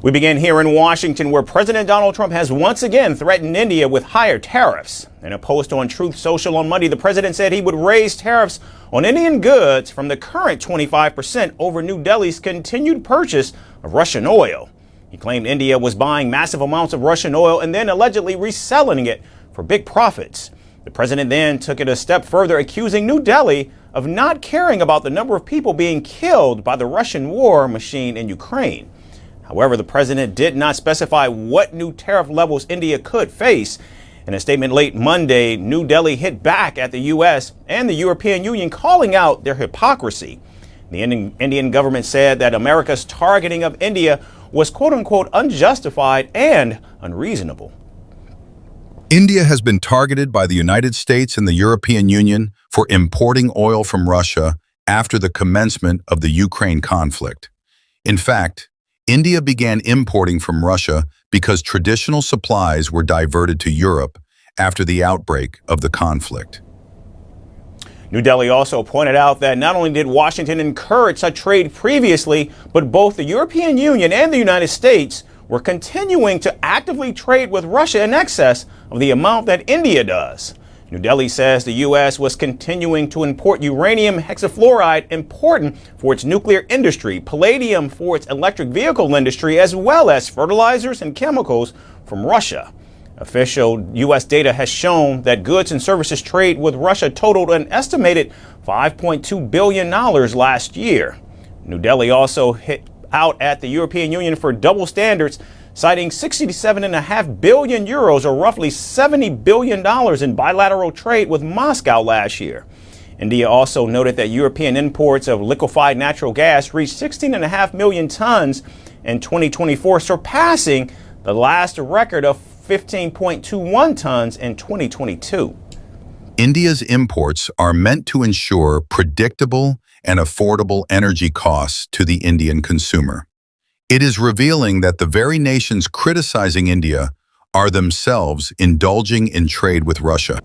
We begin here in Washington, where President Donald Trump has once again threatened India with higher tariffs. In a post on Truth Social on Monday, the president said he would raise tariffs on Indian goods from the current 25% over New Delhi's continued purchase of Russian oil. He claimed India was buying massive amounts of Russian oil and then allegedly reselling it for big profits. The president then took it a step further, accusing New Delhi of not caring about the number of people being killed by the Russian war machine in Ukraine. However, the president did not specify what new tariff levels India could face. In a statement late Monday, New Delhi hit back at the U.S. and the European Union, calling out their hypocrisy. The Indian government said that America's targeting of India was quote-unquote unjustified and unreasonable. India has been targeted by the United States and the European Union for importing oil from Russia after the commencement of the Ukraine conflict. In fact, India began importing from Russia because traditional supplies were diverted to Europe after the outbreak of the conflict. New Delhi also pointed out that not only did Washington encourage such trade previously, but both the European Union and the United States were continuing to actively trade with Russia in excess of the amount that India does. New Delhi says the U.S. was continuing to import uranium hexafluoride, important for its nuclear industry, palladium for its electric vehicle industry, as well as fertilizers and chemicals from Russia. Official U.S. data has shown that goods and services trade with Russia totaled an estimated $5.2 billion last year. New Delhi also hit out at the European Union for double standards, citing 67.5 billion euros, or roughly $70 billion in bilateral trade with Moscow last year. India also noted that European imports of liquefied natural gas reached 16.5 million tons in 2024, surpassing the last record of 15.21 tons in 2022. India's imports are meant to ensure predictable and affordable energy costs to the Indian consumer. It is revealing that the very nations criticizing India are themselves indulging in trade with Russia.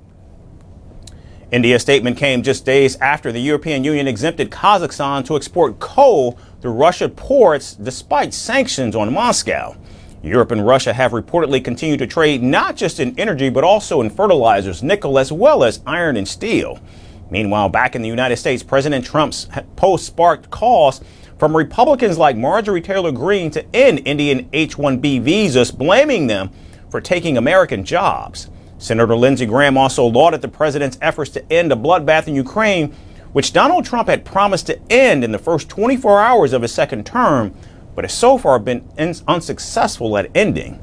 India's statement came just days after the European Union exempted Kazakhstan to export coal through Russian ports despite sanctions on Moscow. Europe and Russia have reportedly continued to trade not just in energy, but also in fertilizers, nickel, as well as iron and steel. Meanwhile, back in the United States, President Trump's post sparked calls from Republicans like Marjorie Taylor Greene to end Indian H-1B visas, blaming them for taking American jobs. Senator Lindsey Graham also lauded the president's efforts to end a bloodbath in Ukraine, which Donald Trump had promised to end in the first 24 hours of his second term, but has so far been unsuccessful at ending.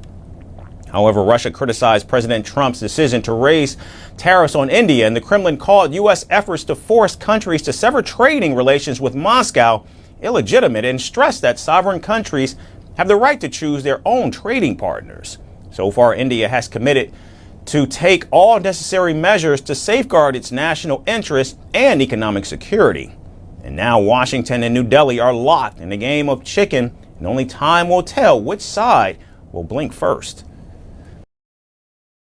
However, Russia criticized President Trump's decision to raise tariffs on India, and the Kremlin called U.S. efforts to force countries to sever trading relations with Moscow illegitimate and stressed that sovereign countries have the right to choose their own trading partners. So far, India has committed to take all necessary measures to safeguard its national interests and economic security. And now Washington and New Delhi are locked in a game of chicken, and only time will tell which side will blink first.